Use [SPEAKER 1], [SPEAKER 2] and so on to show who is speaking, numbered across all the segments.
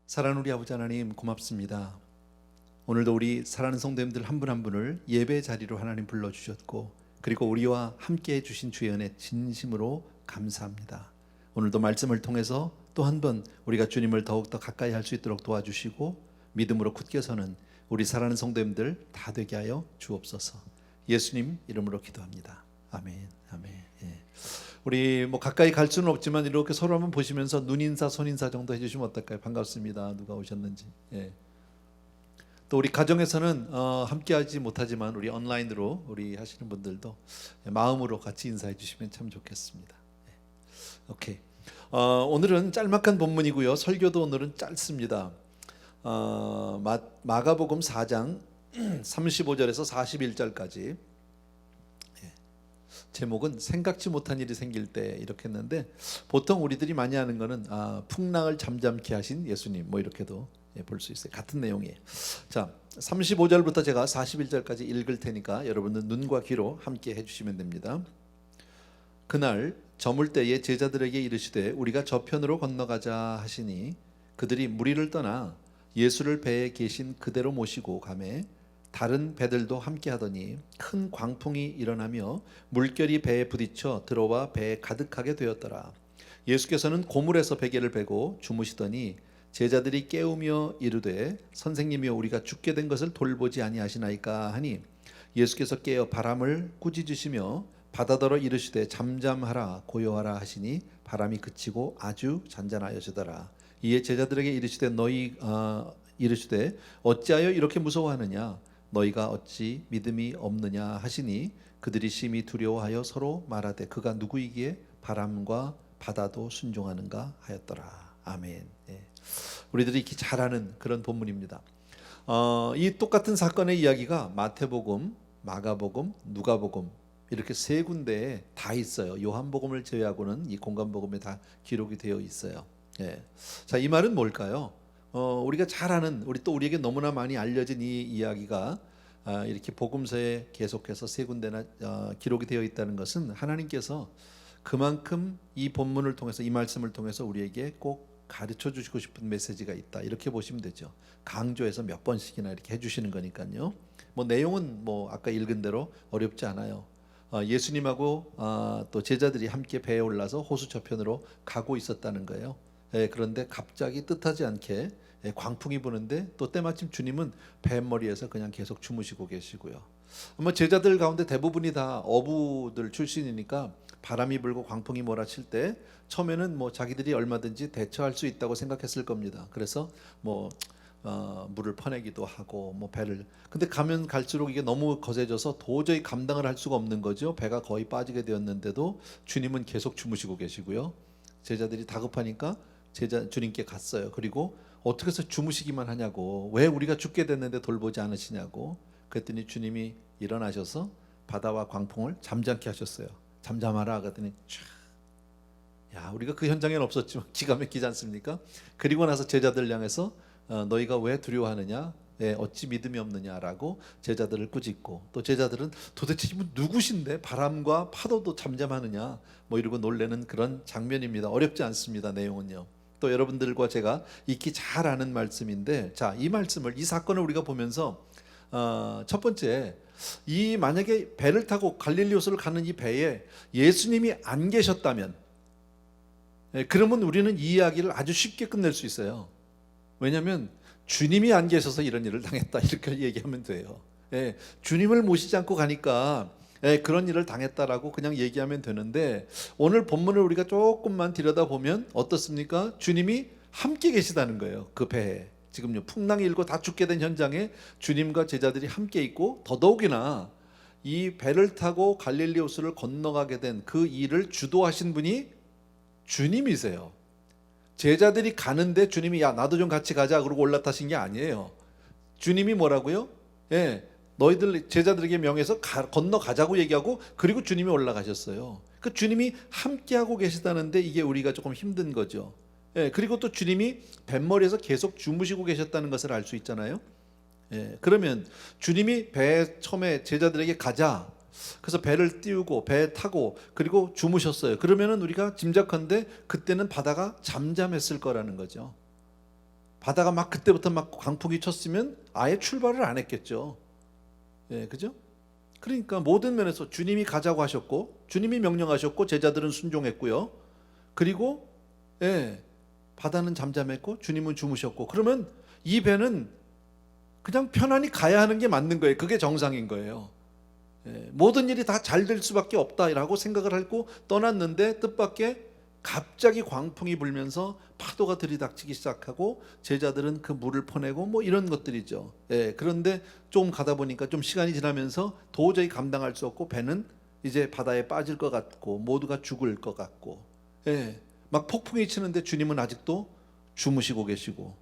[SPEAKER 1] 사랑하는 우리 아버지 하나님 고맙습니다. 오늘도 우리 사랑하는 성도님들 한 분 한 분을 예배 자리로 하나님 불러주셨고, 그리고 우리와 함께 해주신 주의 은혜 진심으로 감사합니다. 오늘도 말씀을 통해서 또 한 번 우리가 주님을 더욱더 가까이 할 수 있도록 도와주시고, 믿음으로 굳게 서는 우리 사랑하는 성도님들 다 되게 하여 주옵소서. 예수님 이름으로 기도합니다. 아멘. 아멘. 예. 우리 가까이 갈 수는 없지만 이렇게 서로 한번 보시면서 눈인사 손인사 정도 해주시면 어떨까요? 반갑습니다. 누가 오셨는지. 예. 또 우리 가정에서는 함께하지 못하지만 우리 온라인으로 우리 하시는 분들도 마음으로 같이 인사해 주시면 참 좋겠습니다. 예. 오케이. 오늘은 짤막한 본문이고요. 설교도 오늘은 짧습니다. 마가복음 4장 35절에서 41절까지. 제목은 생각지 못한 일이 생길 때 이렇게 했는데, 보통 우리들이 많이 하는 거는 풍랑을 잠잠케 하신 예수님 이렇게도 볼 수 있어요. 같은 내용이에요. 자, 35절부터 제가 41절까지 읽을 테니까 여러분은 눈과 귀로 함께 해주시면 됩니다. 그날 저물 때에 제자들에게 이르시되 우리가 저편으로 건너가자 하시니 그들이 무리를 떠나 예수를 배에 계신 그대로 모시고 가매 다른 배들도 함께 하더니 큰 광풍이 일어나며 물결이 배에 부딪혀 들어와 배에 가득하게 되었더라. 예수께서는 고물에서 베개를 베고 주무시더니 제자들이 깨우며 이르되 선생님이여 우리가 죽게 된 것을 돌보지 아니하시나이까 하니, 예수께서 깨어 바람을 꾸짖으시며 바다더러 이르시되 잠잠하라 고요하라 하시니 바람이 그치고 아주 잔잔하여지더라. 이에 제자들에게 이르시되 어찌하여 이렇게 무서워하느냐, 너희가 어찌 믿음이 없느냐 하시니 그들이 심히 두려워하여 서로 말하되 그가 누구이기에 바람과 바다도 순종하는가 하였더라. 아멘. 예. 우리들이 이렇게 잘 아는 그런 본문입니다. 이 똑같은 사건의 이야기가 마태복음, 마가복음, 누가복음 이렇게 세 군데에 다 있어요. 요한복음을 제외하고는 이 공간복음에 다 기록이 되어 있어요. 예. 자, 이 말은 뭘까요? 우리가 잘 아는, 우리에게 너무나 많이 알려진 이 이야기가 이렇게 복음서에 계속해서 세 군데나 기록이 되어 있다는 것은 하나님께서 그만큼 이 본문을 통해서, 이 말씀을 통해서 우리에게 꼭 가르쳐 주시고 싶은 메시지가 있다, 이렇게 보시면 되죠. 강조해서 몇 번씩이나 이렇게 해주시는 거니까요. 내용은 아까 읽은 대로 어렵지 않아요. 예수님하고 또 제자들이 함께 배에 올라서 호수 저편으로 가고 있었다는 거예요. 그런데 갑자기 뜻하지 않게 광풍이 부는데 또 때마침 주님은 뱃머리에서 그냥 계속 주무시고 계시고요. 제자들 가운데 대부분이 다 어부들 출신이니까 바람이 불고 광풍이 몰아칠 때 처음에는 자기들이 얼마든지 대처할 수 있다고 생각했을 겁니다. 그래서 물을 퍼내기도 하고 배를, 근데 가면 갈수록 이게 너무 거세져서 도저히 감당을 할 수가 없는 거죠. 배가 거의 빠지게 되었는데도 주님은 계속 주무시고 계시고요. 제자들이 다급하니까 주님께 갔어요. 그리고 어떻게 해서 주무시기만 하냐고, 왜 우리가 죽게 됐는데 돌보지 않으시냐고. 그랬더니 주님이 일어나셔서 바다와 광풍을 잠잠케 하셨어요. 잠잠하라 그랬더니 우리가 그 현장에는 없었지만 기가 막히지 않습니까? 그리고 나서 제자들 향해서 너희가 왜 두려워하느냐, 어찌 믿음이 없느냐라고 제자들을 꾸짖고, 또 제자들은 도대체 이분 누구신데 바람과 파도도 잠잠하느냐 이러고 놀래는 그런 장면입니다. 어렵지 않습니다. 내용은요. 또 여러분들과 제가 익히 잘 아는 말씀인데, 자, 이 말씀을, 이 사건을 우리가 보면서 첫 번째, 만약에 배를 타고 갈릴리 호수를 가는 이 배에 예수님이 안 계셨다면, 그러면 우리는 이 이야기를 아주 쉽게 끝낼 수 있어요. 왜냐하면 주님이 안 계셔서 이런 일을 당했다, 이렇게 얘기하면 돼요. 주님을 모시지 않고 가니까 그런 일을 당했다라고 그냥 얘기하면 되는데, 오늘 본문을 우리가 조금만 들여다보면 어떻습니까? 주님이 함께 계시다는 거예요. 그 배에 지금요 풍랑이 일고 다 죽게 된 현장에 주님과 제자들이 함께 있고, 더더욱이나 이 배를 타고 갈릴리 호수를 건너가게 된 그 일을 주도하신 분이 주님이세요. 제자들이 가는데 주님이 나도 좀 같이 가자 그러고 올라타신 게 아니에요. 주님이 뭐라고요? 너희들 제자들에게 명해서 건너가자고 얘기하고, 그리고 주님이 올라가셨어요. 그 주님이 함께하고 계시다는데 이게 우리가 조금 힘든 거죠. 그리고 또 주님이 뱃머리에서 계속 주무시고 계셨다는 것을 알 수 있잖아요. 그러면 주님이 배에 처음에 제자들에게 가자, 그래서 배를 띄우고 배 타고 그리고 주무셨어요. 그러면은 우리가 짐작컨대 그때는 바다가 잠잠했을 거라는 거죠. 바다가 막 그때부터 막 광풍이 쳤으면 아예 출발을 안 했겠죠. 예, 그죠? 그러니까 모든 면에서 주님이 가자고 하셨고, 주님이 명령하셨고, 제자들은 순종했고요. 그리고 예, 바다는 잠잠했고, 주님은 주무셨고, 그러면 이 배는 그냥 편안히 가야 하는 게 맞는 거예요. 그게 정상인 거예요. 예, 모든 일이 다 잘 될 수밖에 없다라고 생각을 하고 떠났는데 뜻밖의 갑자기 광풍이 불면서 파도가 들이닥치기 시작하고 제자들은 그 물을 퍼내고 뭐 이런 것들이죠. 예, 그런데 좀 가다 보니까 좀 시간이 지나면서 도저히 감당할 수 없고 배는 이제 바다에 빠질 것 같고 모두가 죽을 것 같고, 예, 막 폭풍이 치는데 주님은 아직도 주무시고 계시고,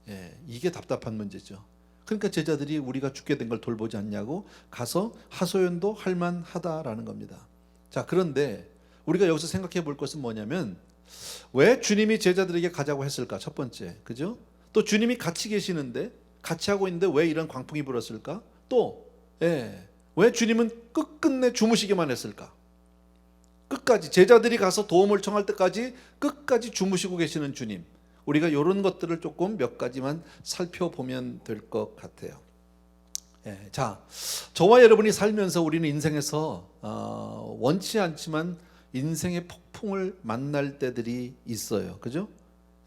[SPEAKER 1] 예, 이게 답답한 문제죠. 그러니까 제자들이 우리가 죽게 된 걸 돌보지 않냐고 가서 하소연도 할 만하다라는 겁니다. 자, 그런데 우리가 여기서 생각해 볼 것은 뭐냐면 왜 주님이 제자들에게 가자고 했을까? 첫 번째, 그죠? 또 주님이 같이 계시는데 같이 하고 있는데 왜 이런 광풍이 불었을까? 또 왜 주님은 끝끝내 주무시기만 했을까? 끝까지 제자들이 가서 도움을 청할 때까지 끝까지 주무시고 계시는 주님. 우리가 이런 것들을 조금 몇 가지만 살펴보면 될 것 같아요. 예, 자, 저와 여러분이 살면서 우리는 인생에서 원치 않지만 인생의 폭풍을 만날 때들이 있어요. 그죠?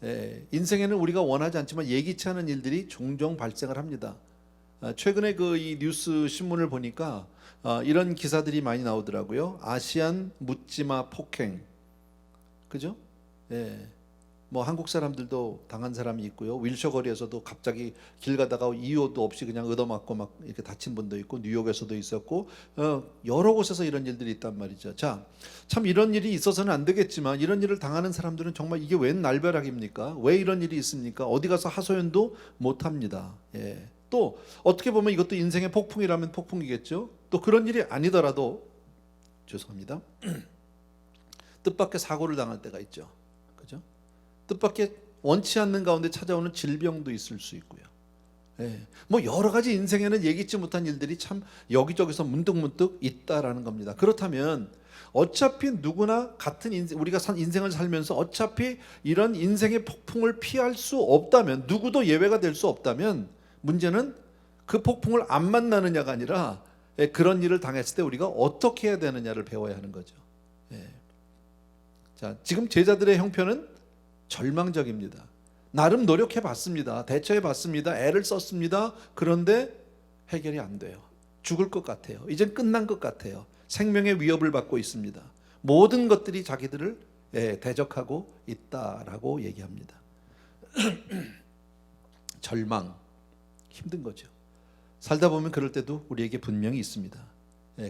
[SPEAKER 1] 예, 인생에는 우리가 원하지 않지만 예기치 않은 일들이 종종 발생을 합니다. 최근에 그 이 뉴스 신문을 보니까 이런 기사들이 많이 나오더라고요. 아시안 묻지마 폭행. 그죠? 예. 뭐 한국 사람들도 당한 사람이 있고요. 윌셔 거리에서도 갑자기 길 가다가 이유도 없이 그냥 얻어맞고 막 이렇게 다친 분도 있고, 뉴욕에서도 있었고, 여러 곳에서 이런 일들이 있단 말이죠. 자, 참 이런 일이 있어서는 안 되겠지만 이런 일을 당하는 사람들은 정말 이게 웬 날벼락입니까? 왜 이런 일이 있습니까? 어디 가서 하소연도 못 합니다. 예. 또 어떻게 보면 이것도 인생의 폭풍이라면 폭풍이겠죠. 또 그런 일이 아니더라도 죄송합니다. 뜻밖의 사고를 당할 때가 있죠. 그죠? 뜻밖의 원치 않는 가운데 찾아오는 질병도 있을 수 있고요. 예, 뭐 여러 가지 인생에는 예기치 못한 일들이 참 여기저기서 문득문득 있다라는 겁니다. 그렇다면 어차피 누구나 같은 인생, 우리가 인생을 살면서 어차피 이런 인생의 폭풍을 피할 수 없다면, 누구도 예외가 될 수 없다면 문제는 그 폭풍을 안 만나느냐가 아니라 그런 일을 당했을 때 우리가 어떻게 해야 되느냐를 배워야 하는 거죠. 예. 자, 지금 제자들의 형편은 절망적입니다. 나름 노력해 봤습니다. 대처해 봤습니다. 애를 썼습니다. 그런데 해결이 안 돼요. 죽을 것 같아요. 이젠 끝난 것 같아요. 생명의 위협을 받고 있습니다. 모든 것들이 자기들을 대적하고 있다라고 얘기합니다. 절망, 힘든 거죠. 살다 보면 그럴 때도 우리에게 분명히 있습니다.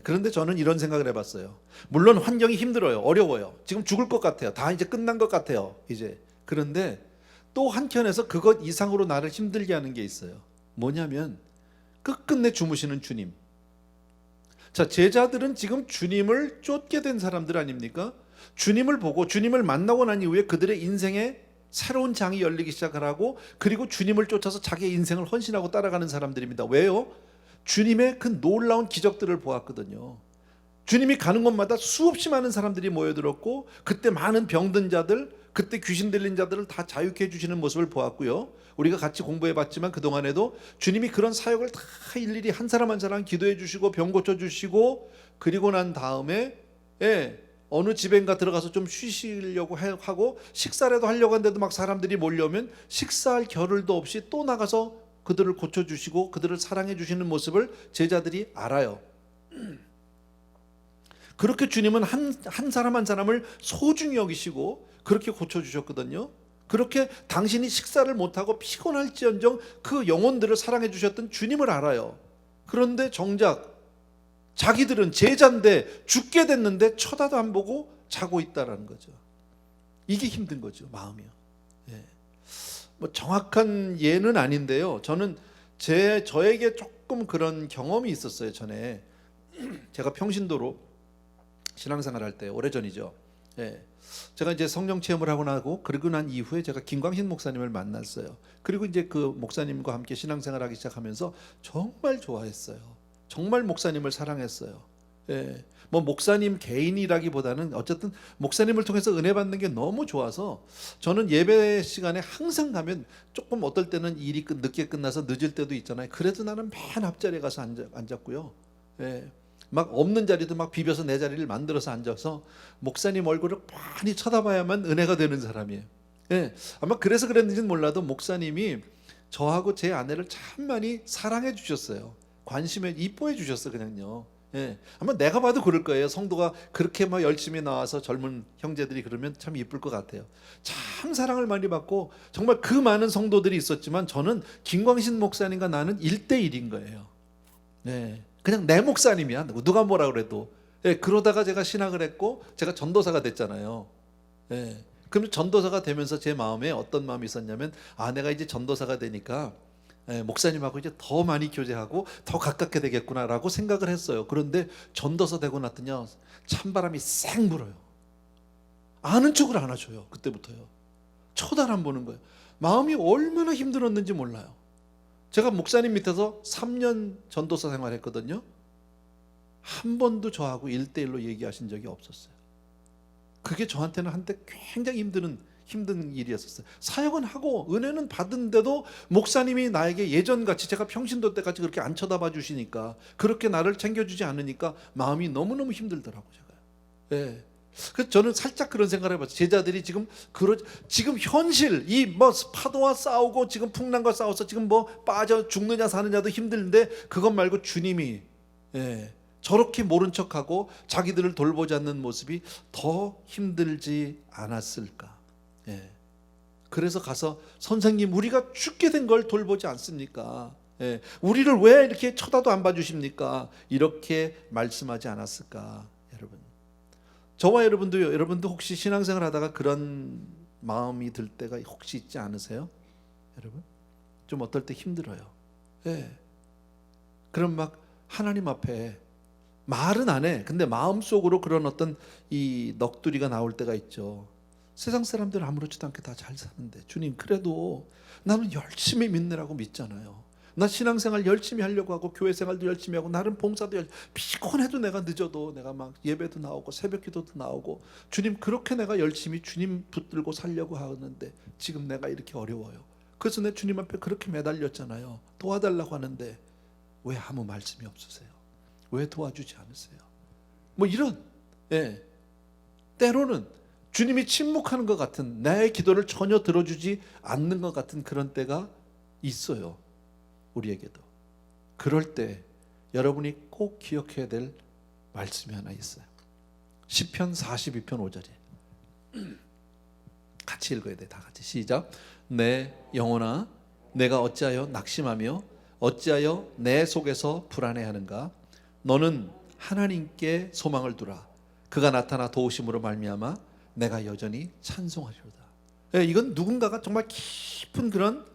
[SPEAKER 1] 그런데 저는 이런 생각을 해봤어요. 물론 환경이 힘들어요. 어려워요. 지금 죽을 것 같아요. 다 이제 끝난 것 같아요. 이제. 그런데 또 한켠에서 그것 이상으로 나를 힘들게 하는 게 있어요. 뭐냐면 끝끝내 주무시는 주님. 자, 제자들은 지금 주님을 쫓게 된 사람들 아닙니까? 주님을 보고 주님을 만나고 난 이후에 그들의 인생에 새로운 장이 열리기 시작을 하고, 그리고 주님을 쫓아서 자기의 인생을 헌신하고 따라가는 사람들입니다. 왜요? 주님의 그 놀라운 기적들을 보았거든요. 주님이 가는 곳마다 수없이 많은 사람들이 모여들었고, 그때 많은 병든 자들, 그때 귀신 들린 자들을 다 자유케 해주시는 모습을 보았고요. 우리가 같이 공부해봤지만 그동안에도 주님이 그런 사역을 다 일일이 한 사람 한 사람 기도해 주시고 병 고쳐주시고, 그리고 난 다음에 어느 집엔가 들어가서 좀 쉬시려고 하고 식사라도 하려고 하는데도 막 사람들이 몰려오면 식사할 겨를도 없이 또 나가서 그들을 고쳐주시고 그들을 사랑해 주시는 모습을 제자들이 알아요. 그렇게 주님은 한 사람 한 사람을 소중히 여기시고 그렇게 고쳐주셨거든요. 그렇게 당신이 식사를 못하고 피곤할지언정 그 영혼들을 사랑해 주셨던 주님을 알아요. 그런데 정작 자기들은 제자인데 죽게 됐는데 쳐다도 안 보고 자고 있다라는 거죠. 이게 힘든 거죠, 마음이요. 예. 뭐 정확한 예는 아닌데요. 저는 저에게 조금 그런 경험이 있었어요. 전에 제가 평신도로 신앙생활 할 때, 오래전이죠. 예. 제가 이제 성령 체험을 하고 나고 그러고 난 이후에 제가 김광신 목사님을 만났어요. 그리고 이제 그 목사님과 함께 신앙생활하기 시작하면서 정말 좋아했어요. 정말 목사님을 사랑했어요. 예. 뭐 목사님 개인이라기보다는 어쨌든 목사님을 통해서 은혜 받는 게 너무 좋아서 저는 예배 시간에 항상 가면 조금 어떨 때는 일이 늦게 끝나서 늦을 때도 있잖아요. 그래도 나는 맨 앞자리에 가서 앉았고요. 예. 막 없는 자리도 막 비벼서 내 자리를 만들어서 앉아서 목사님 얼굴을 많이 쳐다봐야만 은혜가 되는 사람이에요. 예. 아마 그래서 그랬는지는 몰라도 목사님이 저하고 제 아내를 참 많이 사랑해 주셨어요. 관심에 이뻐해 주셨어요, 그냥요. 예. 아마 내가 봐도 그럴 거예요. 성도가 그렇게 막 열심히 나와서 젊은 형제들이 그러면 참 이쁠 것 같아요. 참 사랑을 많이 받고 정말 그 많은 성도들이 있었지만 저는 김광신 목사님과 나는 1대1인 거예요. 네. 그냥 내 목사님이야. 누가 뭐라 그래도. 예. 그러다가 제가 신학을 했고 제가 전도사가 됐잖아요. 예. 그럼 전도사가 되면서 제 마음에 어떤 마음이 있었냐면 내가 이제 전도사가 되니까 목사님하고 이제 더 많이 교제하고 더 가깝게 되겠구나라고 생각을 했어요. 그런데 전도사 되고 났더니 찬바람이 쌩 불어요. 아는 척을 안 하셔요. 그때부터요. 쳐다를 안 보는 거예요. 마음이 얼마나 힘들었는지 몰라요. 제가 목사님 밑에서 3년 전도사 생활했거든요. 한 번도 저하고 1대1로 얘기하신 적이 없었어요. 그게 저한테는 한때 굉장히 힘든 일이었었어요. 사역은 하고 은혜는 받은데도 목사님이 나에게 예전같이 제가 평신도 때까지 그렇게 안 쳐다봐 주시니까 그렇게 나를 챙겨주지 않으니까 마음이 너무너무 힘들더라고요. 제가. 예. 그래서 저는 살짝 그런 생각을 해봤어요. 제자들이 지금 현실 이 뭐 파도와 싸우고 지금 풍랑과 싸워서 지금 뭐 빠져 죽느냐 사느냐도 힘든데 그것 말고 주님이 저렇게 모른 척하고 자기들을 돌보지 않는 모습이 더 힘들지 않았을까. 그래서 가서 선생님 우리가 죽게 된 걸 돌보지 않습니까? 우리를 왜 이렇게 쳐다도 안 봐주십니까? 이렇게 말씀하지 않았을까. 여러분, 저와 여러분도 혹시 신앙생활 하다가 그런 마음이 들 때가 혹시 있지 않으세요? 여러분, 좀 어떨 때 힘들어요. 그럼 막 하나님 앞에 말은 안 해. 근데 마음속으로 그런 어떤 이 넋두리가 나올 때가 있죠. 세상 사람들은 아무렇지도 않게 다 잘 사는데 주님 그래도 나는 열심히 믿느라고 믿잖아요. 나 신앙생활 열심히 하려고 하고 교회 생활도 열심히 하고 나름 봉사도 피곤해도 내가 늦어도 내가 막 예배도 나오고 새벽 기도도 나오고 주님 그렇게 내가 열심히 주님 붙들고 살려고 하는데 지금 내가 이렇게 어려워요. 그래서 내 주님 앞에 그렇게 매달렸잖아요. 도와달라고 하는데 왜 아무 말씀이 없으세요? 왜 도와주지 않으세요? 뭐 이런 때로는 주님이 침묵하는 것 같은 나의 기도를 전혀 들어주지 않는 것 같은 그런 때가 있어요. 우리에게도. 그럴 때 여러분이 꼭 기억해야 될 말씀이 하나 있어요. 시편 42편 5절에 같이 읽어야 돼. 다 같이 시작. 내 영혼아 내가 어찌하여 낙심하며 어찌하여 내 속에서 불안해하는가. 너는 하나님께 소망을 두라. 그가 나타나 도우심으로 말미암아 내가 여전히 찬송하리로다. 이건 누군가가 정말 깊은 그런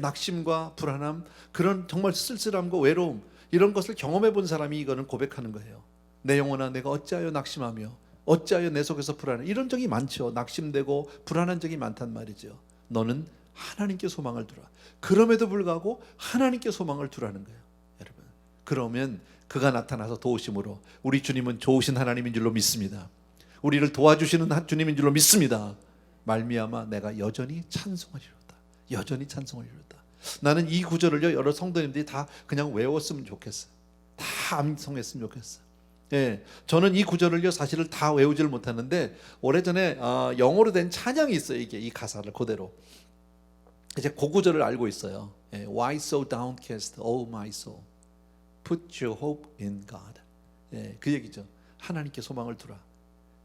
[SPEAKER 1] 낙심과 불안함, 그런 정말 쓸쓸함과 외로움 이런 것을 경험해 본 사람이 이거는 고백하는 거예요. 내 영혼아 내가 어찌하여 낙심하며 어찌하여 내 속에서 불안해. 이런 적이 많죠. 낙심되고 불안한 적이 많단 말이죠. 너는 하나님께 소망을 두라. 그럼에도 불구하고 하나님께 소망을 두라는 거예요. 여러분, 그러면 그가 나타나서 도우심으로 우리 주님은 좋으신 하나님인 줄로 믿습니다. 우리를 도와주시는 주님인 줄로 믿습니다. 말미암아 내가 여전히 찬송하리로다. 여전히 찬송하리로다. 나는 이 구절을요 여러 성도님들이 다 그냥 외웠으면 좋겠어요. 다 암송했으면 좋겠어요. 저는 이 구절을요 사실을 다 외우지를 못하는데 오래전에 영어로 된 찬양이 있어요. 이게 이 가사를 그대로 이제 그 구절을 알고 있어요. Why so downcast, O my soul? Put your hope in God. 그 얘기죠. 하나님께 소망을 두라.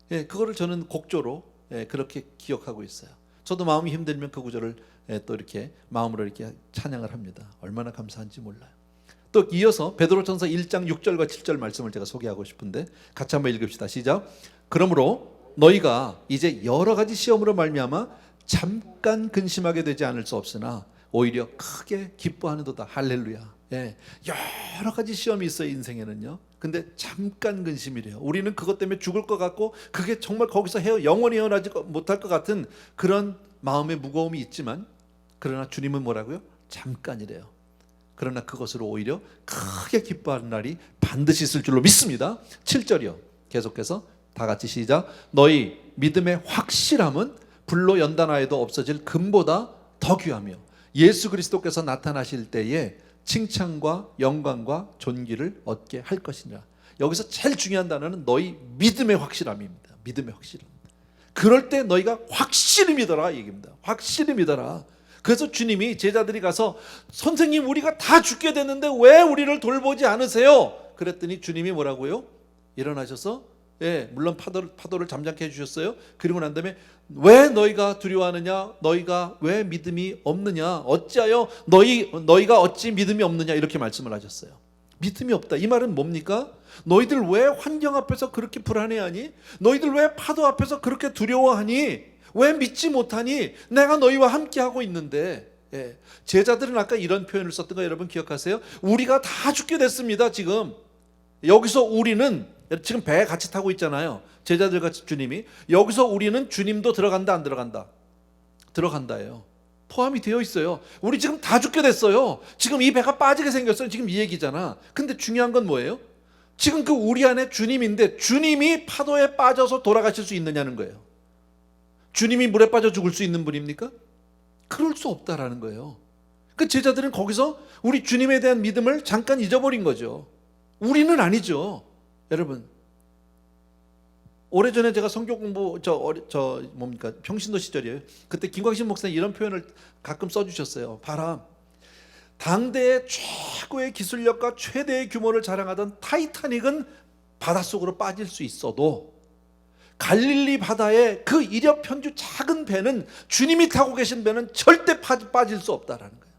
[SPEAKER 1] 그거를 저는 곡조로 그렇게 기억하고 있어요. 저도 마음이 힘들면 그 구절을 또 이렇게 마음으로 이렇게 찬양을 합니다. 얼마나 감사한지 몰라요. 또 이어서 베드로전서 1장 6절과 7절 말씀을 제가 소개하고 싶은데 같이 한번 읽읍시다. 시작. 그러므로 너희가 이제 여러 가지 시험으로 말미암아 잠깐 근심하게 되지 않을 수 없으나 오히려 크게 기뻐하는도다. 할렐루야. 여러 가지 시험이 있어요. 인생에는요. 근데 잠깐 근심이래요. 우리는 그것 때문에 죽을 것 같고 그게 정말 거기서 영원히 헤어나지 못할 것 같은 그런 마음의 무거움이 있지만 그러나 주님은 뭐라고요? 잠깐이래요. 그러나 그것으로 오히려 크게 기뻐하는 날이 반드시 있을 줄로 믿습니다. 7절이요. 계속해서 다 같이 시작. 너희 믿음의 확실함은 불로 연단하여도 없어질 금보다 더 귀하며 예수 그리스도께서 나타나실 때에 칭찬과 영광과 존귀를 얻게 할 것이니라. 여기서 제일 중요한 단어는 너희 믿음의 확실함입니다. 믿음의 확실함. 그럴 때 너희가 확실히 믿어라 얘기입니다. 확실히 믿어라. 그래서 주님이 제자들이 가서 선생님 우리가 다 죽게 됐는데 왜 우리를 돌보지 않으세요? 그랬더니 주님이 뭐라고요? 일어나셔서 물론 파도를 잠잠케 해주셨어요. 그리고 난 다음에 왜 너희가 두려워하느냐? 너희가 왜 믿음이 없느냐? 어찌하여 너희가 어찌 믿음이 없느냐? 이렇게 말씀을 하셨어요. 믿음이 없다. 이 말은 뭡니까? 너희들 왜 환경 앞에서 그렇게 불안해하니? 너희들 왜 파도 앞에서 그렇게 두려워하니? 왜 믿지 못하니? 내가 너희와 함께하고 있는데. 제자들은 아까 이런 표현을 썼던 거 여러분 기억하세요? 우리가 다 죽게 됐습니다. 지금 여기서 우리는 지금 배에 같이 타고 있잖아요. 제자들 같이 주님이. 여기서 우리는 주님도 들어간다 안 들어간다? 들어간다예요. 포함이 되어 있어요. 우리 지금 다 죽게 됐어요. 지금 이 배가 빠지게 생겼어요. 지금 이 얘기잖아. 근데 중요한 건 뭐예요? 지금 그 우리 안에 주님인데 주님이 파도에 빠져서 돌아가실 수 있느냐는 거예요. 주님이 물에 빠져 죽을 수 있는 분입니까? 그럴 수 없다라는 거예요. 그 제자들은 거기서 우리 주님에 대한 믿음을 잠깐 잊어버린 거죠. 우리는 아니죠. 여러분, 오래전에 제가 성경 공부 평신도 시절이에요. 그때 김광신 목사님 이런 표현을 가끔 써주셨어요. 봐라, 당대의 최고의 기술력과 최대의 규모를 자랑하던 타이타닉은 바닷속으로 빠질 수 있어도 갈릴리 바다의 그 이력편주 작은 배는 주님이 타고 계신 배는 절대 빠질 수 없다라는 거예요.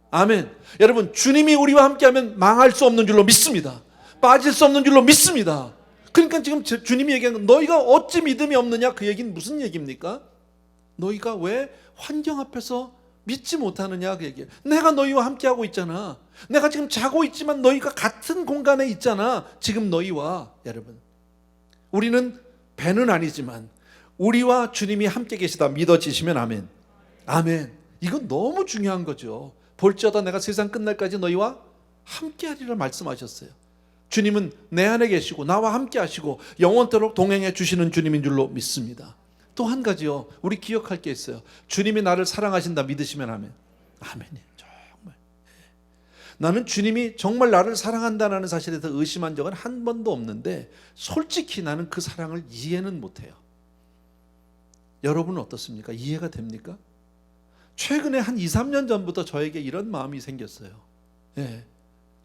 [SPEAKER 1] 아멘. 여러분, 주님이 우리와 함께하면 망할 수 없는 줄로 믿습니다. 빠질 수 없는 줄로 믿습니다. 그러니까 지금 주님이 얘기하는 건 너희가 어찌 믿음이 없느냐, 그 얘기는 무슨 얘기입니까? 너희가 왜 환경 앞에서 믿지 못하느냐 그 얘기예요. 내가 너희와 함께하고 있잖아. 내가 지금 자고 있지만 너희가 같은 공간에 있잖아. 지금 너희와. 여러분, 우리는 배는 아니지만 우리와 주님이 함께 계시다 믿어지시면 아멘. 아멘. 이건 너무 중요한 거죠. 볼지어다 내가 세상 끝날까지 너희와 함께하리라 말씀하셨어요. 주님은 내 안에 계시고 나와 함께 하시고 영원토록 동행해 주시는 주님인 줄로 믿습니다. 또 한 가지요. 우리 기억할 게 있어요. 주님이 나를 사랑하신다 믿으시면 아멘. 아멘이에요. 정말. 나는 주님이 정말 나를 사랑한다는 사실에 대해서 의심한 적은 한 번도 없는데 솔직히 나는 그 사랑을 이해는 못해요. 여러분은 어떻습니까? 이해가 됩니까? 최근에 한 2, 3년 전부터 저에게 이런 마음이 생겼어요.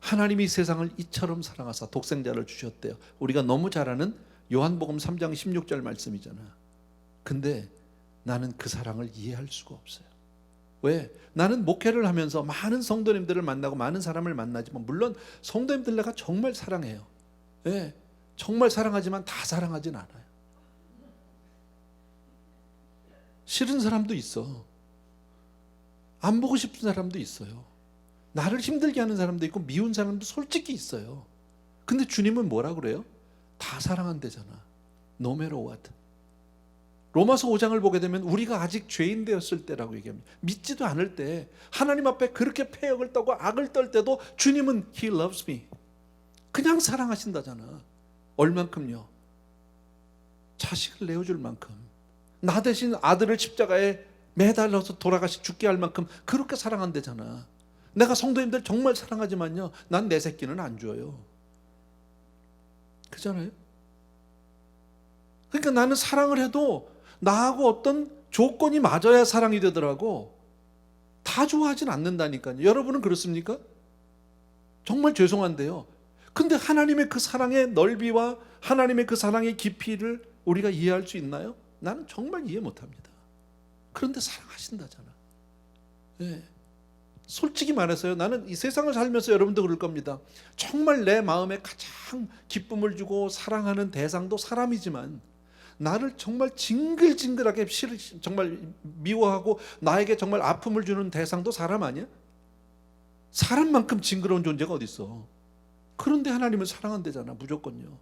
[SPEAKER 1] 하나님이 세상을 이처럼 사랑하사 독생자를 주셨대요. 우리가 너무 잘 아는 요한복음 3장 16절 말씀이잖아. 근데 나는 그 사랑을 이해할 수가 없어요. 왜? 나는 목회를 하면서 많은 성도님들을 만나고 많은 사람을 만나지만 물론 성도님들 내가 정말 사랑해요. 정말 사랑하지만 다 사랑하진 않아요. 싫은 사람도 있어. 안 보고 싶은 사람도 있어요. 나를 힘들게 하는 사람도 있고 미운 사람도 솔직히 있어요. 근데 주님은 뭐라 그래요? 다 사랑한대잖아. No matter what. 로마서 5장을 보게 되면 우리가 아직 죄인 되었을 때라고 얘기합니다. 믿지도 않을 때 하나님 앞에 그렇게 패역을 떠고 악을 떨 때도 주님은 He loves me. 그냥 사랑하신다잖아. 얼만큼요? 자식을 내어줄 만큼. 나 대신 아들을 십자가에 매달려서 죽게 할 만큼 그렇게 사랑한대잖아. 내가 성도님들 정말 사랑하지만요, 난 내 새끼는 안 줘요. 그잖아요. 그러니까 나는 사랑을 해도 나하고 어떤 조건이 맞아야 사랑이 되더라고. 다 좋아하진 않는다니까요. 여러분은 그렇습니까? 정말 죄송한데요. 근데 하나님의 그 사랑의 넓이와 하나님의 그 사랑의 깊이를 우리가 이해할 수 있나요? 나는 정말 이해 못합니다. 그런데 사랑하신다잖아. 솔직히 말해서요, 나는 이 세상을 살면서 여러분도 그럴 겁니다. 정말 내 마음에 가장 기쁨을 주고 사랑하는 대상도 사람이지만 나를 정말 징글징글하게 정말 미워하고 나에게 정말 아픔을 주는 대상도 사람 아니야? 사람만큼 징그러운 존재가 어디 있어? 그런데 하나님은 사랑한대잖아, 무조건요.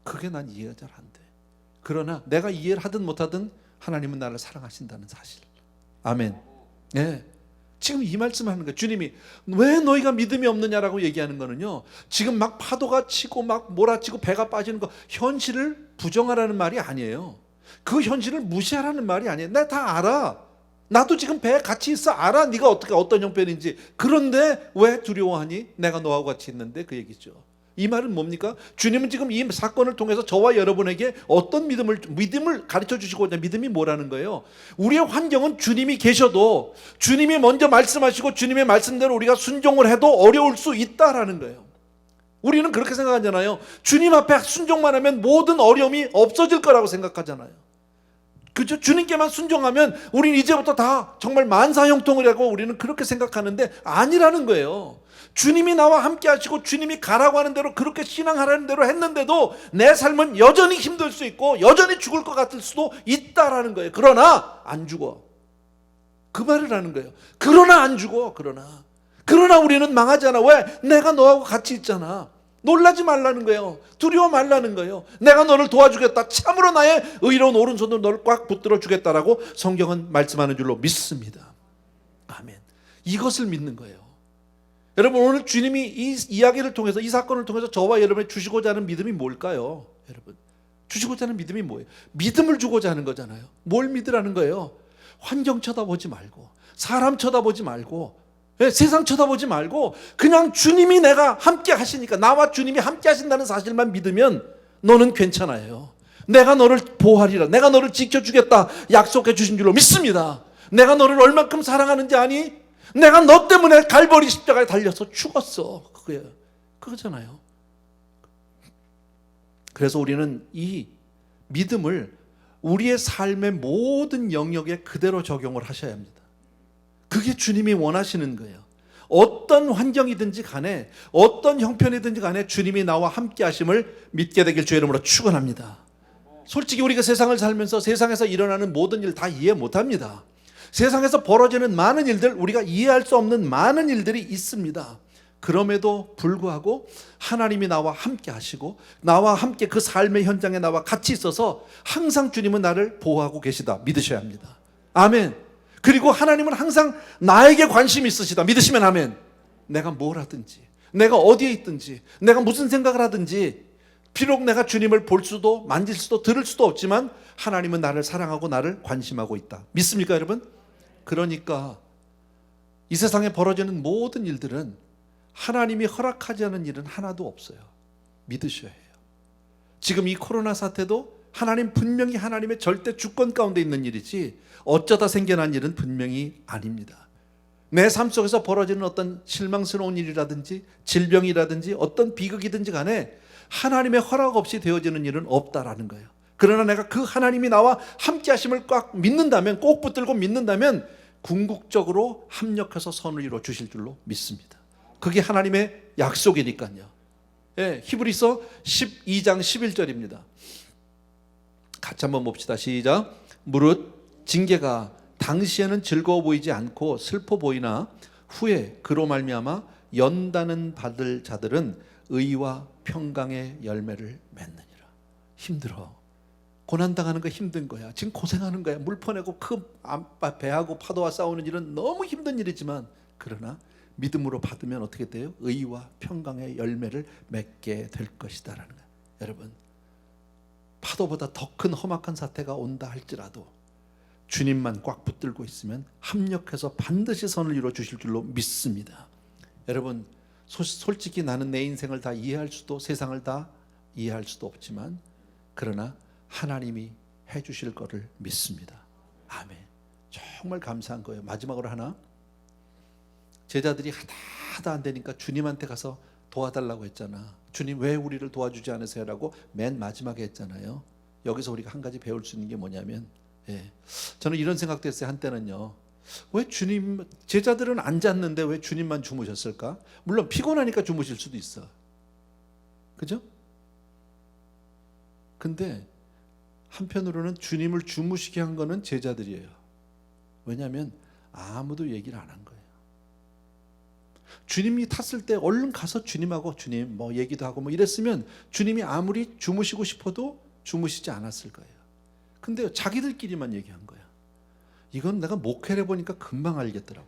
[SPEAKER 1] 그게 난 이해가 잘 안 돼. 그러나 내가 이해를 하든 못하든 하나님은 나를 사랑하신다는 사실. 아멘. 지금 이 말씀을 하는 거예요. 주님이 왜 너희가 믿음이 없느냐라고 얘기하는 거는요, 지금 막 파도가 치고 막 몰아치고 배가 빠지는 거, 현실을 부정하라는 말이 아니에요. 그 현실을 무시하라는 말이 아니에요. 나 다 알아. 나도 지금 배에 같이 있어. 알아. 네가 어떻게 어떤 형편인지. 그런데 왜 두려워하니? 내가 너하고 같이 있는데, 그 얘기죠. 이 말은 뭡니까? 주님은 지금 이 사건을 통해서 저와 여러분에게 어떤 믿음을 가르쳐 주시고자, 믿음이 뭐라는 거예요? 우리의 환경은 주님이 계셔도, 주님이 먼저 말씀하시고 주님의 말씀대로 우리가 순종을 해도 어려울 수 있다라는 거예요. 우리는 그렇게 생각하잖아요. 주님 앞에 순종만 하면 모든 어려움이 없어질 거라고 생각하잖아요. 그죠? 주님께만 순종하면 우리는 이제부터 다 정말 만사형통을 하고, 우리는 그렇게 생각하는데 아니라는 거예요. 주님이 나와 함께 하시고 주님이 가라고 하는 대로 그렇게 신앙하라는 대로 했는데도 내 삶은 여전히 힘들 수 있고 여전히 죽을 것 같을 수도 있다라는 거예요. 그러나 안 죽어. 그 말을 하는 거예요. 그러나 안 죽어. 그러나 우리는 망하지 않아. 왜? 내가 너하고 같이 있잖아. 놀라지 말라는 거예요. 두려워 말라는 거예요. 내가 너를 도와주겠다. 참으로 나의 의로운 오른손으로 너를 꽉 붙들어 주겠다라고 성경은 말씀하는 줄로 믿습니다. 아멘. 이것을 믿는 거예요. 여러분, 오늘 주님이 이 이야기를 통해서, 이 사건을 통해서 저와 여러분이 주시고자 하는 믿음이 뭘까요? 여러분, 주시고자 하는 믿음이 뭐예요? 믿음을 주고자 하는 거잖아요. 뭘 믿으라는 거예요? 환경 쳐다보지 말고, 사람 쳐다보지 말고, 세상 쳐다보지 말고, 그냥 주님이 내가 함께 하시니까, 나와 주님이 함께 하신다는 사실만 믿으면 너는 괜찮아요. 내가 너를 보호하리라, 내가 너를 지켜주겠다 약속해 주신 줄로 믿습니다. 내가 너를 얼만큼 사랑하는지 아니? 내가 너 때문에 갈보리 십자가에 달려서 죽었어. 그거잖아요. 그래서 우리는 이 믿음을 우리의 삶의 모든 영역에 그대로 적용을 하셔야 합니다. 그게 주님이 원하시는 거예요. 어떤 환경이든지 간에, 어떤 형편이든지 간에 주님이 나와 함께 하심을 믿게 되길 주의 이름으로 축원합니다. 솔직히 우리가 세상을 살면서 세상에서 일어나는 모든 일 다 이해 못합니다. 세상에서 벌어지는 많은 일들, 우리가 이해할 수 없는 많은 일들이 있습니다. 그럼에도 불구하고 하나님이 나와 함께 하시고, 나와 함께 그 삶의 현장에 나와 같이 있어서 항상 주님은 나를 보호하고 계시다 믿으셔야 합니다. 아멘. 그리고 하나님은 항상 나에게 관심이 있으시다 믿으시면 아멘. 내가 뭘 하든지, 내가 어디에 있든지, 내가 무슨 생각을 하든지, 비록 내가 주님을 볼 수도 만질 수도 들을 수도 없지만 하나님은 나를 사랑하고 나를 관심하고 있다. 믿습니까 여러분? 그러니까 이 세상에 벌어지는 모든 일들은 하나님이 허락하지 않은 일은 하나도 없어요. 믿으셔야 해요. 지금 이 코로나 사태도 하나님, 분명히 하나님의 절대 주권 가운데 있는 일이지 어쩌다 생겨난 일은 분명히 아닙니다. 내 삶 속에서 벌어지는 어떤 실망스러운 일이라든지 질병이라든지 어떤 비극이든지 간에 하나님의 허락 없이 되어지는 일은 없다라는 거예요. 그러나 내가 그 하나님이 나와 함께 하심을 꽉 믿는다면, 꼭 붙들고 믿는다면 궁극적으로 합력해서 선을 이루어 주실 줄로 믿습니다. 그게 하나님의 약속이니까요. 히브리서 12장 11절입니다. 같이 한번 봅시다. 시작. 무릇 징계가 당시에는 즐거워 보이지 않고 슬퍼 보이나 후에 그로 말미암아 연단은 받을 자들은 의와 평강의 열매를 맺느니라. 힘들어. 고난당하는 거 힘든 거야. 지금 고생하는 거야. 물 퍼내고 큰 배하고 파도와 싸우는 일은 너무 힘든 일이지만, 그러나 믿음으로 받으면 어떻게 돼요? 의와 평강의 열매를 맺게 될 것이다라는 거예요. 여러분, 파도보다 더 큰 험악한 사태가 온다 할지라도 주님만 꽉 붙들고 있으면 합력해서 반드시 선을 이루어 주실 줄로 믿습니다. 여러분, 솔직히 나는 내 인생을 다 이해할 수도, 세상을 다 이해할 수도 없지만, 그러나 하나님이 해주실 거를 믿습니다. 아멘. 정말 감사한 거예요. 마지막으로 하나, 제자들이 하다 안 되니까 주님한테 가서 도와달라고 했잖아. 주님 왜 우리를 도와주지 않으세요? 라고 맨 마지막에 했잖아요. 여기서 우리가 한 가지 배울 수 있는 게 뭐냐면, 저는 이런 생각도 했어요. 한때는요, 왜 주님, 제자들은 안 잤는데 왜 주님만 주무셨을까? 물론 피곤하니까 주무실 수도 있어. 그죠? 근데 한편으로는 주님을 주무시게 한 거는 제자들이에요. 왜냐하면 아무도 얘기를 안 한 거예요. 주님이 탔을 때 얼른 가서 주님하고 주님 뭐 얘기도 하고 뭐 이랬으면 주님이 아무리 주무시고 싶어도 주무시지 않았을 거예요. 근데 자기들끼리만 얘기한 거야. 이건 내가 목회를 해보니까 금방 알겠더라고.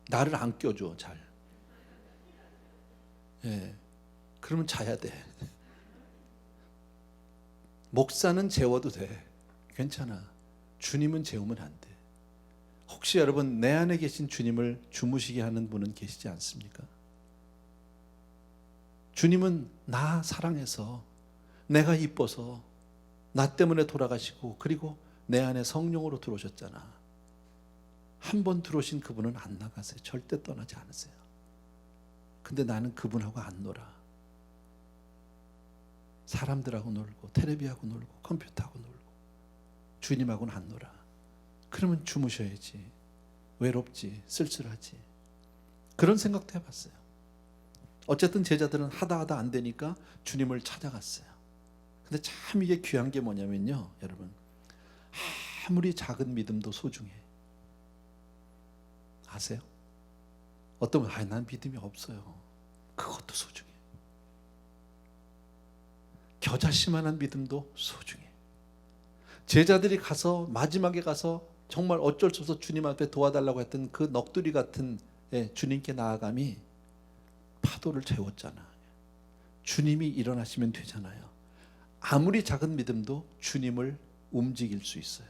[SPEAKER 1] 나를 안 껴줘 잘. 예, 그러면 자야 돼. 목사는 재워도 돼. 괜찮아. 주님은 재우면 안 돼. 혹시 여러분 내 안에 계신 주님을 주무시게 하는 분은 계시지 않습니까? 주님은 나 사랑해서, 내가 이뻐서 나 때문에 돌아가시고, 그리고 내 안에 성령으로 들어오셨잖아. 한 번 들어오신 그분은 안 나가세요. 절대 떠나지 않으세요. 근데 나는 그분하고 안 놀아. 사람들하고 놀고 텔레비하고 놀고 컴퓨터하고 놀고 주님하고는 안 놀아. 그러면 주무셔야지. 외롭지, 쓸쓸하지. 그런 생각도 해봤어요. 어쨌든 제자들은 하다 안 되니까 주님을 찾아갔어요. 근데 참 이게 귀한 게 뭐냐면요, 여러분, 아무리 작은 믿음도 소중해. 아세요? 어떤 분은 난 믿음이 없어요. 그것도 소중해. 겨자씨만한 믿음도 소중해. 제자들이 가서 마지막에 가서 정말 어쩔 수 없어 주님 앞에 도와달라고 했던 그 넋두리 같은 주님께 나아감이 파도를 채웠잖아. 주님이 일어나시면 되잖아요. 아무리 작은 믿음도 주님을 움직일 수 있어요.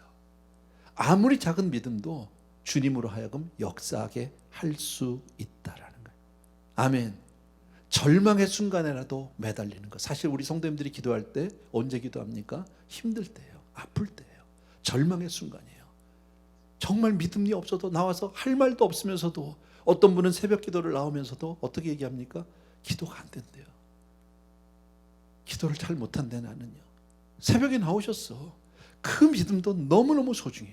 [SPEAKER 1] 아무리 작은 믿음도 주님으로 하여금 역사하게 할 수 있다라는 거예요. 아멘. 절망의 순간에라도 매달리는 것. 사실 우리 성도님들이 기도할 때 언제 기도합니까? 힘들 때예요. 아플 때예요. 절망의 순간이에요. 정말 믿음이 없어도, 나와서 할 말도 없으면서도, 어떤 분은 새벽 기도를 나오면서도 어떻게 얘기합니까? 기도가 안 된대요. 기도를 잘 못한대 나는요. 새벽에 나오셨어. 그 믿음도 너무너무 소중해.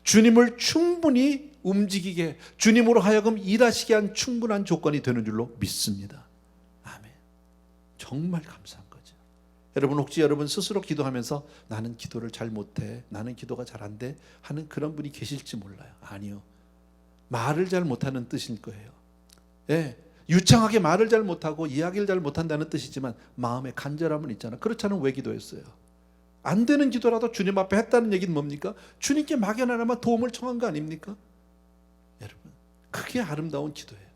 [SPEAKER 1] 주님을 충분히 움직이게, 주님으로 하여금 일하시게 한 충분한 조건이 되는 줄로 믿습니다. 아멘. 정말 감사한 거죠. 여러분, 혹시 여러분 스스로 기도하면서 나는 기도를 잘 못해, 나는 기도가 잘 안 돼 하는 그런 분이 계실지 몰라요. 아니요. 말을 잘 못하는 뜻일 거예요. 예, 유창하게 말을 잘 못하고 이야기를 잘 못한다는 뜻이지만 마음에 간절함은 있잖아. 그렇지 않으면 왜 기도했어요? 안 되는 기도라도 주님 앞에 했다는 얘기는 뭡니까? 주님께 막연하나마 도움을 청한 거 아닙니까? 여러분, 그게 아름다운 기도예요.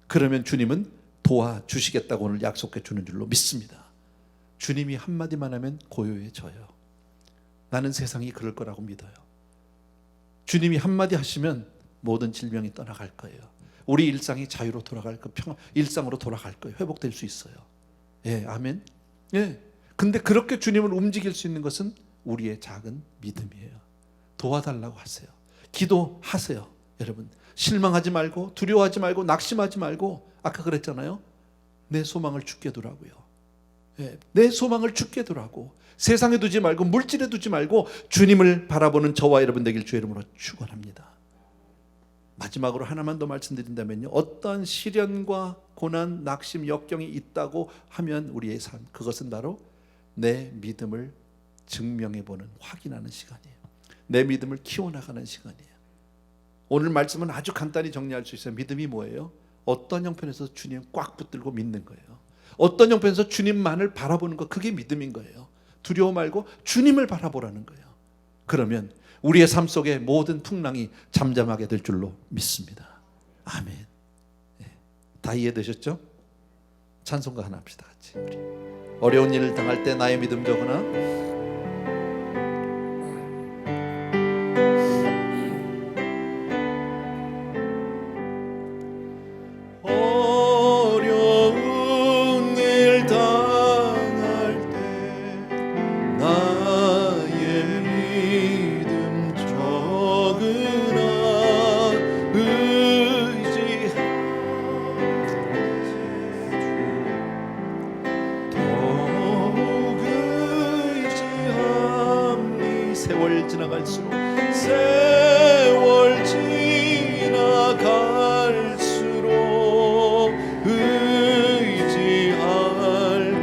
[SPEAKER 1] 그러면 주님은 도와주시겠다고 오늘 약속해 주는 줄로 믿습니다. 주님이 한마디만 하면 고요해져요. 나는 세상이 그럴 거라고 믿어요. 주님이 한마디 하시면 모든 질병이 떠나갈 거예요. 우리 일상이 자유로 돌아갈 거예요. 일상으로 돌아갈 거예요. 회복될 수 있어요. 예, 아멘. 예. 근데 그렇게 주님을 움직일 수 있는 것은 우리의 작은 믿음이에요. 도와달라고 하세요. 기도하세요. 여러분, 실망하지 말고, 두려워하지 말고, 낙심하지 말고, 아까 그랬잖아요. 내 소망을 주께 두라고요. 예, 내 소망을 주께 두라고. 세상에 두지 말고, 물질에 두지 말고 주님을 바라보는 저와 여러분 되길 주의 이름으로 축원합니다. 마지막으로 하나만 더 말씀드린다면요, 어떤 시련과 고난, 낙심, 역경이 있다고 하면 우리의 삶, 그것은 바로 내 믿음을 증명해보는, 확인하는 시간이에요. 내 믿음을 키워나가는 시간이에요. 오늘 말씀은 아주 간단히 정리할 수 있어요. 믿음이 뭐예요? 어떤 형편에서 주님 꽉 붙들고 믿는 거예요. 어떤 형편에서 주님만을 바라보는 거, 그게 믿음인 거예요. 두려워 말고 주님을 바라보라는 거예요. 그러면 우리의 삶 속에 모든 풍랑이 잠잠하게 될 줄로 믿습니다. 아멘. 다 이해되셨죠? 찬송가 하나 합시다, 같이. 우리 어려운 일을 당할 때 나의 믿음 적으나 어려운 일 당할 때 나의 믿음 적으나 세월 지나갈수록 의지할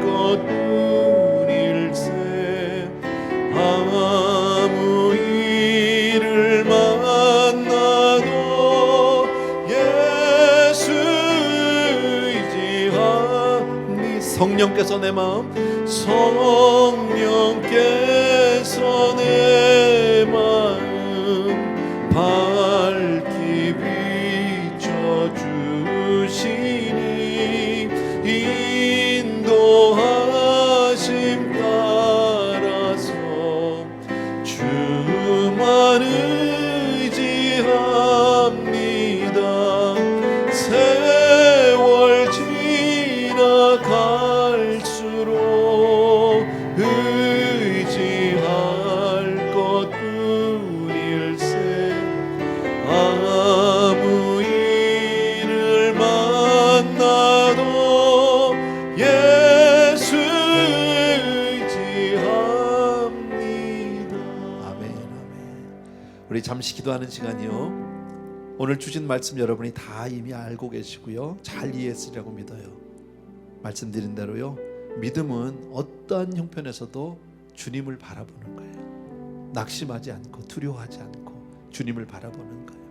[SPEAKER 1] 것뿐일세. 아무 일을 만나도 예수 의지하니. 성령께서 내 마음, 성령께서 내 마음 밝히 비춰주 우리 잠시 기도하는 시간이요. 오늘 주신 말씀 여러분이 다 이미 알고 계시고요, 잘 이해했으리라고 믿어요. 말씀드린 대로요, 믿음은 어떠한 형편에서도 주님을 바라보는 거예요. 낙심하지 않고 두려워하지 않고 주님을 바라보는 거예요.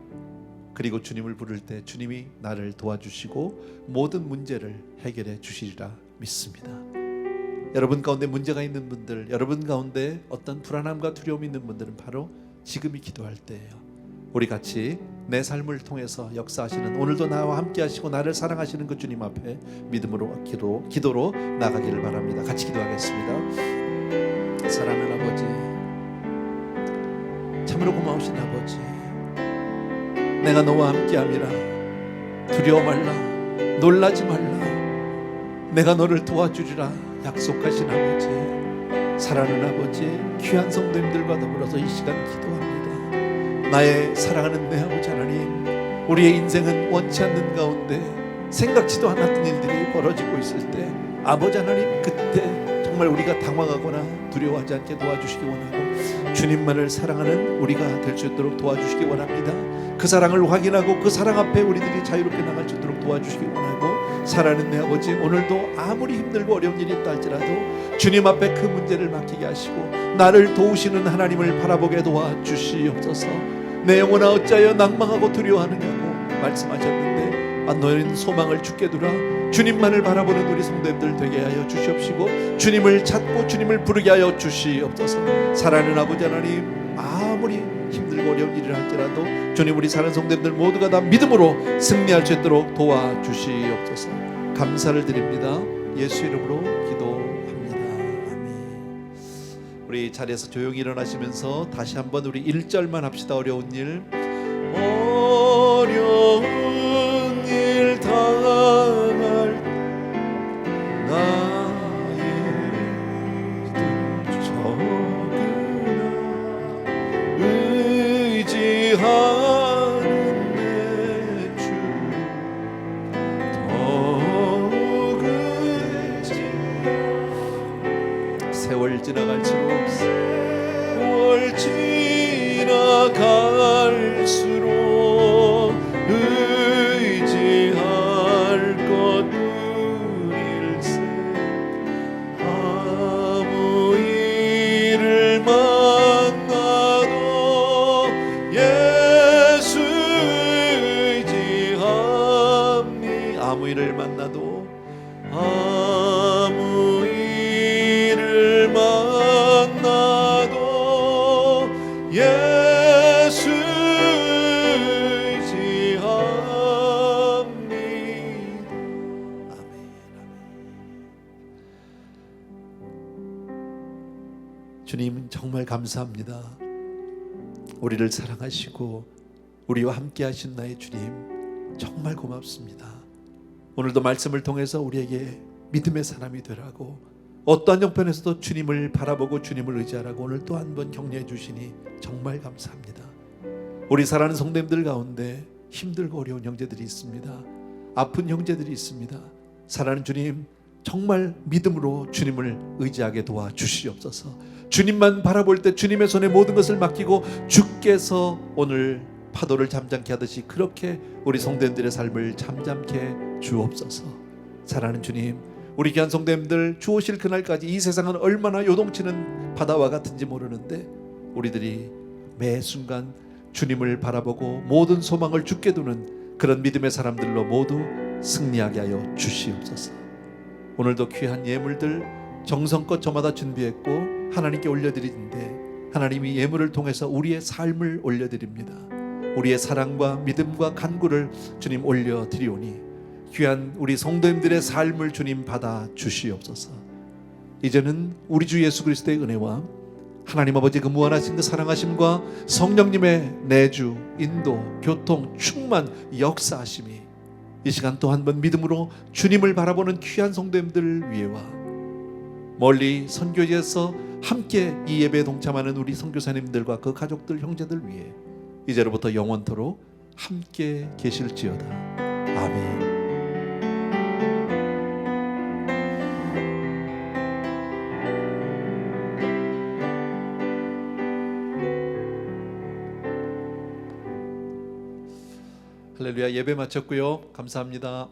[SPEAKER 1] 그리고 주님을 부를 때 주님이 나를 도와주시고 모든 문제를 해결해 주시리라 믿습니다. 여러분 가운데 문제가 있는 분들, 여러분 가운데 어떤 불안함과 두려움이 있는 분들은 바로 지금이 기도할 때예요. 우리 같이 내 삶을 통해서 역사하시는, 오늘도 나와 함께 하시고 나를 사랑하시는 그 주님 앞에 믿음으로 기도로 나가기를 바랍니다. 같이 기도하겠습니다. 사랑하는 아버지, 참으로 고마우신 아버지, 내가 너와 함께함이라 두려워 말라, 놀라지 말라, 내가 너를 도와주리라 약속하신 아버지, 사랑하는 아버지, 귀한 성도님들과 더불어서 이 시간 기도합니다. 나의 사랑하는 내 아버지 하나님, 우리의 인생은 원치 않는 가운데 생각지도 않았던 일들이 벌어지고 있을 때 아버지 하나님, 그때 정말 우리가 당황하거나 두려워하지 않게 도와주시기 원하고 주님만을 사랑하는 우리가 될 수 있도록 도와주시기 원합니다. 그 사랑을 확인하고 그 사랑 앞에 우리들이 자유롭게 나갈 수 있도록 도와주시기 원하고, 사랑하는 내 아버지, 오늘도 아무리 힘들고 어려운 일이 있다 할지라도 주님 앞에 그 문제를 맡기게 하시고 나를 도우시는 하나님을 바라보게 도와주시옵소서. 내 영혼아 어찌하여 낭망하고 두려워하느냐고 말씀하셨는데, 너희는 소망을 주께 두라. 주님만을 바라보는 우리 성도님들 되게 하여 주시옵시고 주님을 찾고 주님을 부르게 하여 주시옵소서. 사랑하는 아버지 하나님, 아무리 힘들고 어려운 일을 할지라도 주님, 우리 사는 성도님들 모두가 다 믿음으로 승리할 수 있도록 도와주시옵소서. 감사를 드립니다. 예수 이름으로 기도합니다. 아멘. 우리 자리에서 조용히 일어나시면서 다시 한번 우리 1절만 합시다. 어려운 일, 어려운 일 당할 나의 믿음 적으나 의지하는 내 주 더욱 의지하여. 세월 지나갈수록 의지할 것 뿐일세. 아무 일을 만나도 예수 의지함니. 아무 일을 만나도, 아무 일을 만나도 예수 의지합니다. 아멘. 주님 정말 감사합니다. 우리를 사랑하시고 우리와 함께 하신 나의 주님 정말 고맙습니다. 오늘도 말씀을 통해서 우리에게 믿음의 사람이 되라고, 어떠한 형편에서도 주님을 바라보고 주님을 의지하라고 오늘 또 한 번 격려해 주시니 정말 감사합니다. 우리 사랑하는 성도님들 가운데 힘들고 어려운 형제들이 있습니다. 아픈 형제들이 있습니다. 사랑하는 주님, 정말 믿음으로 주님을 의지하게 도와주시옵소서. 주님만 바라볼 때 주님의 손에 모든 것을 맡기고 주께서 오늘 파도를 잠잠케 하듯이 그렇게 우리 성도님들의 삶을 잠잠케 주옵소서. 사랑하는 주님, 우리 귀한 성도님들 주 오실 그날까지 이 세상은 얼마나 요동치는 바다와 같은지 모르는데 우리들이 매 순간 주님을 바라보고 모든 소망을 주께 두는 그런 믿음의 사람들로 모두 승리하게 하여 주시옵소서. 오늘도 귀한 예물들 정성껏 저마다 준비했고 하나님께 올려드리는데, 하나님이 예물을 통해서 우리의 삶을 올려드립니다. 우리의 사랑과 믿음과 간구를 주님 올려드리오니 귀한 우리 성도님들의 삶을 주님 받아 주시옵소서. 이제는 우리 주 예수 그리스도의 은혜와 하나님 아버지 그 무한하신 그 사랑하심과 성령님의 내주, 인도, 교통, 충만, 역사하심이 이 시간 또 한 번 믿음으로 주님을 바라보는 귀한 성도님들 위에와 멀리 선교지에서 함께 이 예배에 동참하는 우리 선교사님들과 그 가족들, 형제들 위해 이제로부터 영원토록 함께 계실지어다. 아멘. 할렐루야. 예배 마쳤고요. 감사합니다.